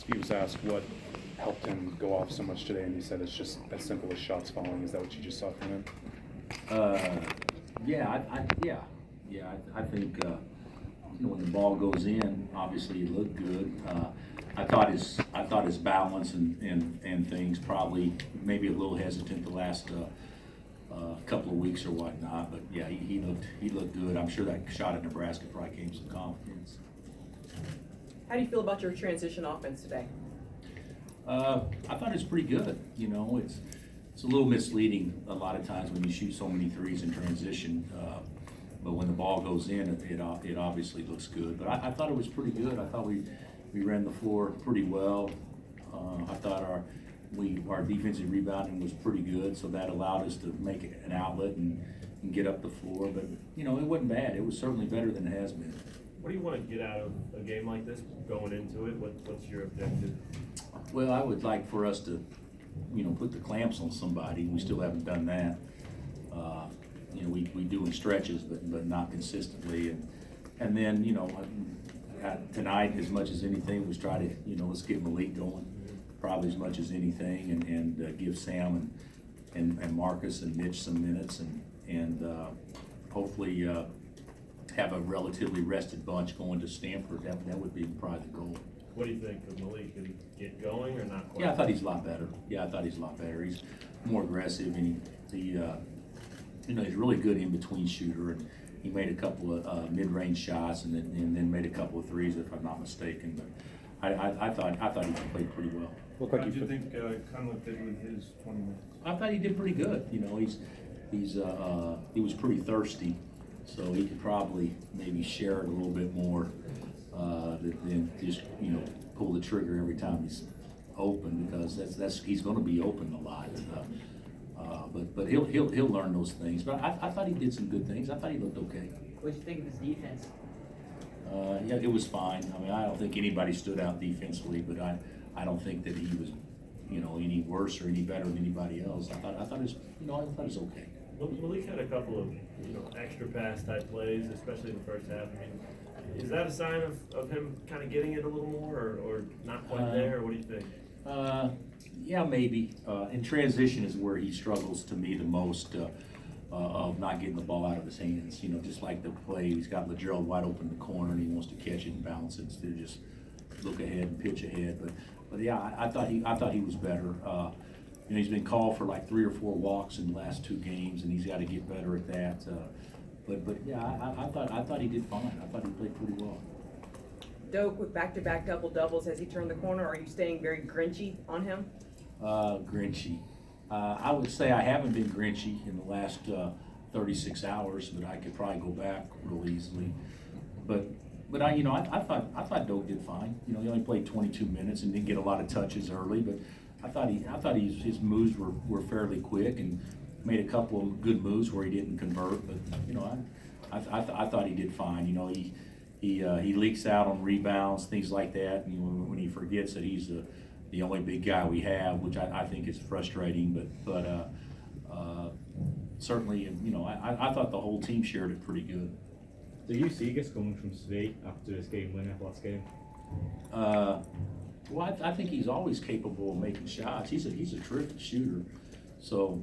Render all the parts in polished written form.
He was asked what helped him go off so much today, and he said it's just as simple as shots falling. Is that what you just saw from him? I think when the ball goes in, obviously he looked good. I thought his balance and things probably maybe a little hesitant the last couple of weeks or whatnot, but yeah, he looked good. I'm sure that shot at Nebraska probably gave him some confidence. How do you feel about your transition offense today? I thought it's pretty good. It's a little misleading a lot of times when you shoot so many threes in transition, but when the ball goes in, it obviously looks good. But I thought it was pretty good. I thought we ran the floor pretty well. I thought our defensive rebounding was pretty good, so that allowed us to make it an outlet and get up the floor. But it wasn't bad. It was certainly better than it has been. What do you want to get out of a game like this going into it? What's your objective? Well, I would like for us to, put the clamps on somebody. We still haven't done that. We do in stretches, but not consistently. And then, tonight, as much as anything, was try to, let's get Mykhailiuk going, probably as much as anything, and give Sam and Marcus and Mitch some minutes, and hopefully have a relatively rested bunch going to Stanford. That would be probably the goal. What do you think of Mykhailiuk? Did he get going or not quite? Yeah, I thought he's a lot better. He's more aggressive, and he's a really good in-between shooter, and he made a couple of mid-range shots, and then made a couple of threes, if I'm not mistaken. But I thought he played pretty well. How did you think Conlon did with his 20 minutes? I thought he did pretty good. He was pretty thirsty, so he could probably maybe share it a little bit more than just pull the trigger every time he's open, because that's he's going to be open a lot. But he'll learn those things. But I thought he did some good things. I thought he looked okay. What did you think of his defense? Yeah, it was fine. I mean, I don't think anybody stood out defensively, but I don't think that he was any worse or any better than anybody else. I thought it was okay. Mykhailiuk had a couple of extra pass type plays, especially in the first half. I mean, is that a sign of him kind of getting it a little more, or not quite there? Or what do you think? Yeah, maybe. In transition is where he struggles to me the most, of not getting the ball out of his hands. Just like the play, he's got LaGerald wide open in the corner, and he wants to catch it and bounce it instead of just look ahead and pitch ahead. But yeah, I thought he was better. He's been called for like 3 or 4 walks in the last 2 games, and he's got to get better at that. But yeah, I thought he did fine. I thought he played pretty well. Doak with back-to-back double-doubles. Has he turned the corner? Are you staying very grinchy on him? Grinchy. I would say I haven't been grinchy in the last 36 hours, but I could probably go back real easily. But I thought Doak did fine. He only played 22 minutes and didn't get a lot of touches early, but I thought his moves were fairly quick, and made a couple of good moves where he didn't convert. But I thought he did fine. He leaks out on rebounds, things like that. When he forgets that he's the only big guy we have, which I think is frustrating. But certainly, I thought the whole team shared it pretty good. Do you see Gus coming from Svea after his game winner last game? Well, I think he's always capable of making shots. He's a terrific shooter. So,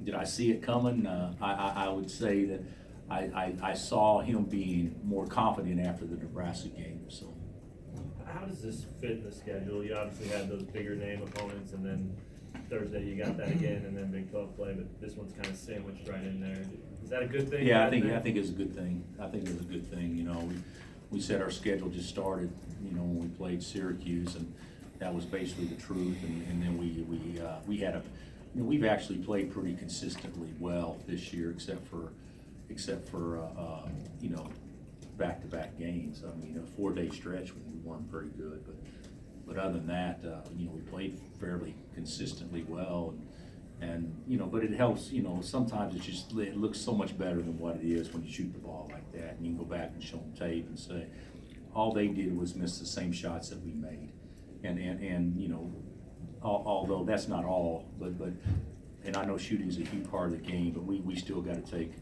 did I see it coming? I would say that I saw him being more confident after the Nebraska game. So, How does this fit in the schedule? You obviously had those bigger name opponents, and then Thursday you got that again, and then Big 12 play. But this one's kind of sandwiched right in there. Is that a good thing? Yeah, I think it's a good thing. I think it's a good thing. We said our schedule just started. When we played Syracuse, and that was basically the truth. And then we had we've actually played pretty consistently well this year, except for back-to-back games. I mean, a 4-day stretch when we weren't very good, but other than that, we played fairly consistently well, and but it helps. Sometimes it looks so much better than what it is when you shoot the ball like that, and you can go back and show them tape and say all they did was miss the same shots that we made, and although that's not all, but and I know shooting is a huge part of the game, but we still got to take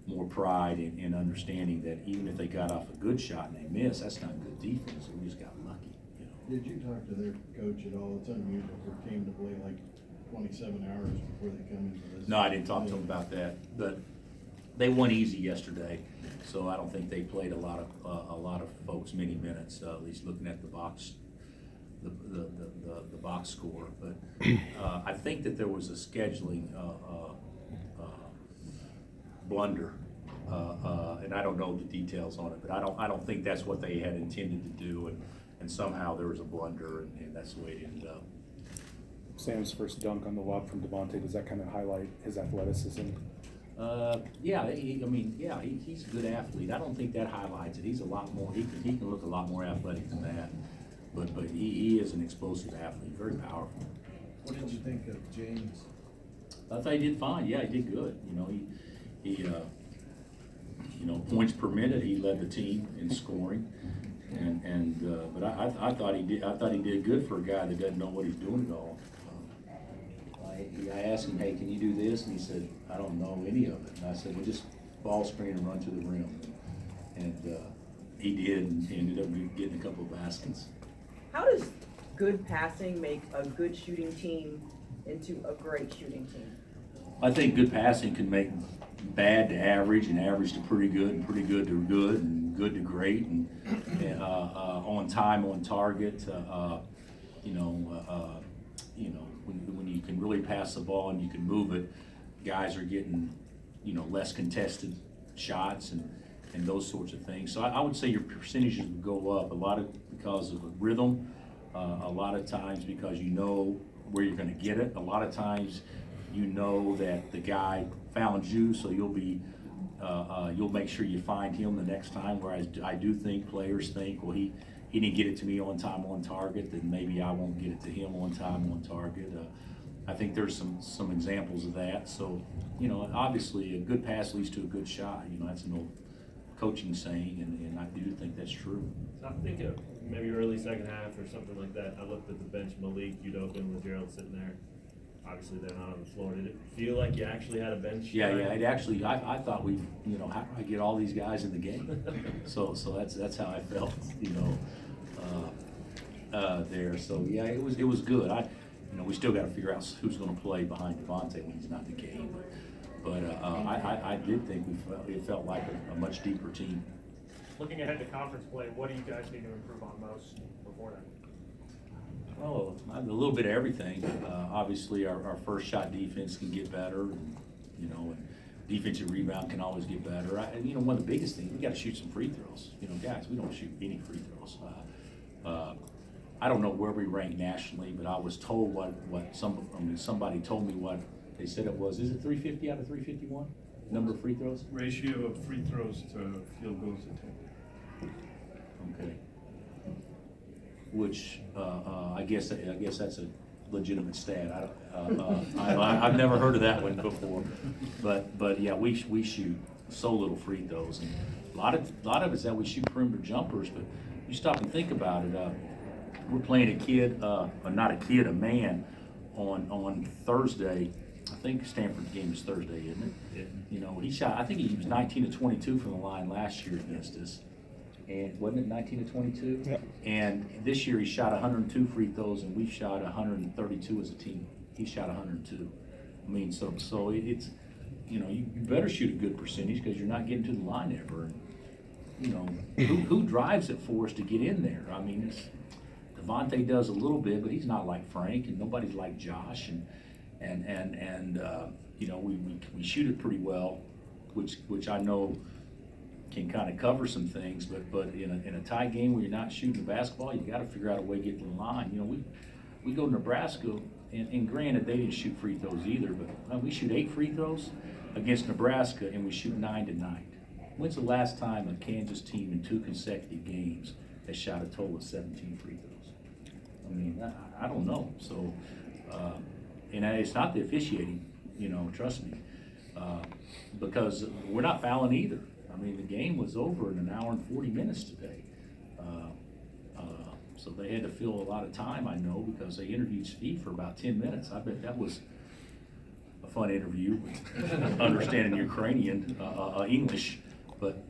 more pride in understanding that even if they got off a good shot and they missed, that's not good defense. We just got lucky. Did you talk to their coach at all? It's unusual for a team to play like 27 hours before they come into this. No, I didn't talk to them about that, but they won easy yesterday, so I don't think they played a lot of folks many minutes, at least looking at the box, the box score. But I think that there was a scheduling blunder, and I don't know the details on it, but I don't think that's what they had intended to do, and somehow there was a blunder, and that's the way it ended up. Sam's first dunk on the lob from Devontae, does that kind of highlight his athleticism? Yeah, he's a good athlete. I don't think that highlights it. He's a lot more, he can look a lot more athletic than that. But he is an explosive athlete, very powerful. What did you think of James? I thought he did fine. Yeah, he did good. You know, he points per minute, he led the team in scoring. But I thought he did good for a guy that doesn't know what he's doing at all. I asked him, hey, can you do this? And he said, I don't know any of it. And I said, well, just ball screen and run to the rim. And he did, and he ended up getting a couple of baskets. How does good passing make a good shooting team into a great shooting team? I think good passing can make bad to average, and average to pretty good, and pretty good to good, and good to great, and on time, on target. When you can really pass the ball and you can move it, guys are getting, less contested shots and those sorts of things. So I would say your percentages would go up a lot because of rhythm, a lot of times because you know where you're going to get it. A lot of times you know that the guy found you, so you'll make sure you find him the next time. Whereas I do think players think, well, he didn't get it to me on time, on target, then maybe I won't get it to him on time, on target. I think there's some examples of that. So, obviously a good pass leads to a good shot. That's an old coaching saying, and I do think that's true. So I think maybe early second half or something like that, I looked at the bench, Mykhailiuk, Udoka, Gerald sitting there. Obviously they're not on the floor. Did it feel like you actually had a bench? Yeah, it actually, I thought how do I get all these guys in the game? So that's how I felt, there. So yeah, it was good. We still got to figure out who's going to play behind Devontae when he's not in the game. But I did think it felt like a much deeper team. Looking ahead to conference play, what do you guys need to improve on most before that? Oh, a little bit of everything. Obviously, our first shot defense can get better, and defensive rebound can always get better. One of the biggest things, we got to shoot some free throws. Guys, we don't shoot any free throws. I don't know where we rank nationally, but I was told somebody told me what they said it was. Is it 350 out of 351? Number of free throws? Ratio of free throws to field goals attempted. Okay. Which I guess that's a legitimate stat. I've never heard of that one before, but yeah, we shoot so little free throws, and a lot of it's that we shoot perimeter jumpers. But you stop and think about it. We're playing a man on Thursday. I think Stanford's game is Thursday, isn't it? Yeah. He shot. I think he was 19 to 22 from the line last year against us. And wasn't it 19 to 22? Yep. And this year he shot 102 free throws, and we shot 132 as a team. He shot 102. I mean, so it's you better shoot a good percentage because you're not getting to the line ever. And, who drives it for us to get in there? I mean, Devontae does a little bit, but he's not like Frank, and nobody's like Josh, and we shoot it pretty well, which I know can kind of cover some things, but in a tie game where you're not shooting the basketball, you got to figure out a way to get to the line. We go to Nebraska, and granted they didn't shoot free throws either, but we shoot 8 free throws against Nebraska, and we shoot 9 tonight. When's the last time a Kansas team in 2 consecutive games has shot a total of 17 free throws? I mean, I don't know. So, and it's not the officiating, trust me, because we're not fouling either. I mean, the game was over in an hour and 40 minutes today. So they had to fill a lot of time, I know, because they interviewed Steve for about 10 minutes. I bet that was a fun interview, understanding Ukrainian, English. But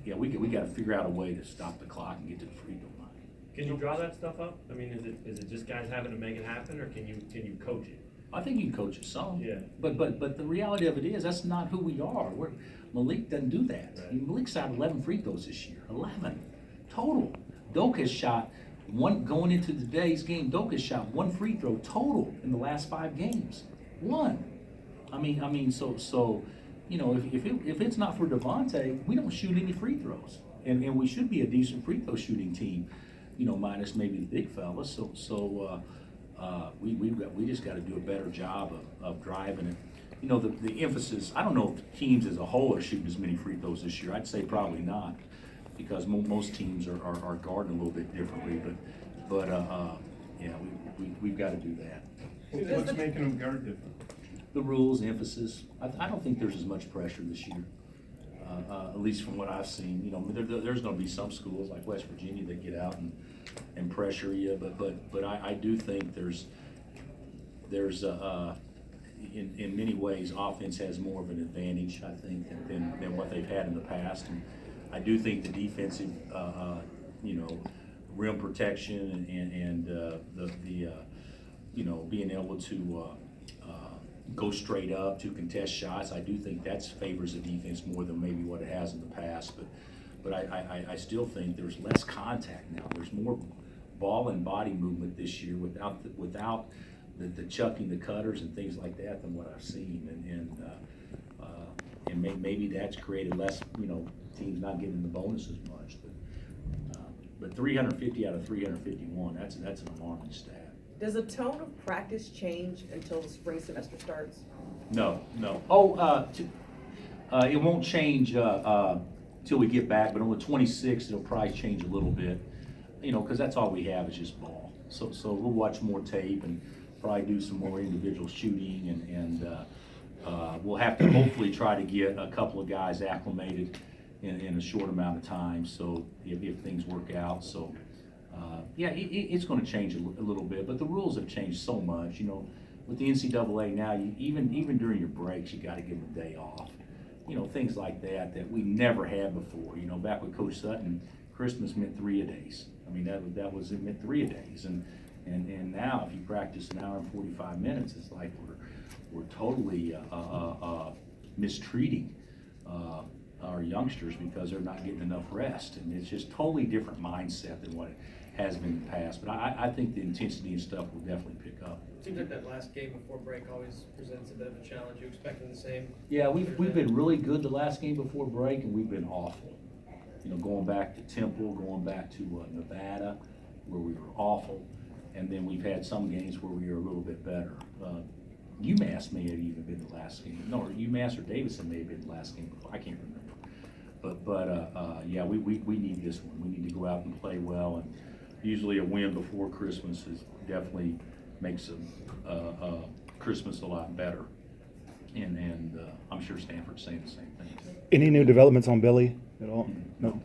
yeah, we got to figure out a way to stop the clock and get to the free throw line. Can you draw that stuff up? I mean, is it just guys having to make it happen, or can you coach it? I think you can coach it some. Yeah. But the reality of it is, that's not who we are. Malik doesn't do that. Right. I mean, Malik shot 11 free throws this year, 11 total. Doak has shot one, going into today's game, Doak has shot 1 free throw total in the last 5 games. 1. I mean, so, you know, if it's not for Devontae, we don't shoot any free throws. And we should be a decent free throw shooting team, you know, minus maybe the big fellas. We just got to do a better job of driving it. You know, the emphasis, I don't know if teams as a whole are shooting as many free throws this year. I'd say probably not, because most teams are guarding a little bit differently. But yeah, we've got to do that. What's making them guard different? The rules, emphasis. I don't think there's as much pressure this year, at least from what I've seen. You know, there's going to be some schools like West Virginia that get out and pressure you, but I do think there's in many ways offense has more of an advantage, I think, than what they've had in the past. And I do think the defensive, you know, rim protection and the you know, being able to go straight up to contest shots, I do think that favors the defense more than maybe what it has in the past. But I still think there's less contact now. There's more ball and body movement this year without the chucking the cutters and things like that than what I've seen. And maybe that's created less, you know, teams not getting the bonus as much. But 350 out of 351, that's an alarming stat. Does the tone of practice change until the spring semester starts? No. Oh, it won't change till we get back, but on the 26th, it'll probably change a little bit, you know, because that's all we have is just ball. So we'll watch more tape and probably do some more individual shooting, and we'll have to hopefully try to get a couple of guys acclimated in a short amount of time, so if things work out. So yeah, it's going to change a little bit, but the rules have changed so much. You know, with the NCAA now, even during your breaks, you got to give them a day off. You know, things like that we never had before. You know, back with Coach Sutton, Christmas meant 3-a-days. I mean, that was it, meant 3-a-days, and now if you practice an hour and 45 minutes, it's like we're totally mistreating our youngsters because they're not getting enough rest, and it's just totally different mindset than what it has been in the past. But I think the intensity and stuff will definitely pick up. Seems like that last game before break always presents a bit of a challenge. You expecting the same? Yeah, we've been really good the last game before break, and we've been awful. You know, going back to Temple, going back to Nevada, where we were awful, and then we've had some games where we were a little bit better. UMass may have even been the last game. No, or UMass or Davidson may have been the last game before. I can't remember. But yeah, we need this one. We need to go out and play well, and usually a win before Christmas definitely makes Christmas a lot better. And I'm sure Stanford's saying the same thing. Any new developments on Billy at all? No.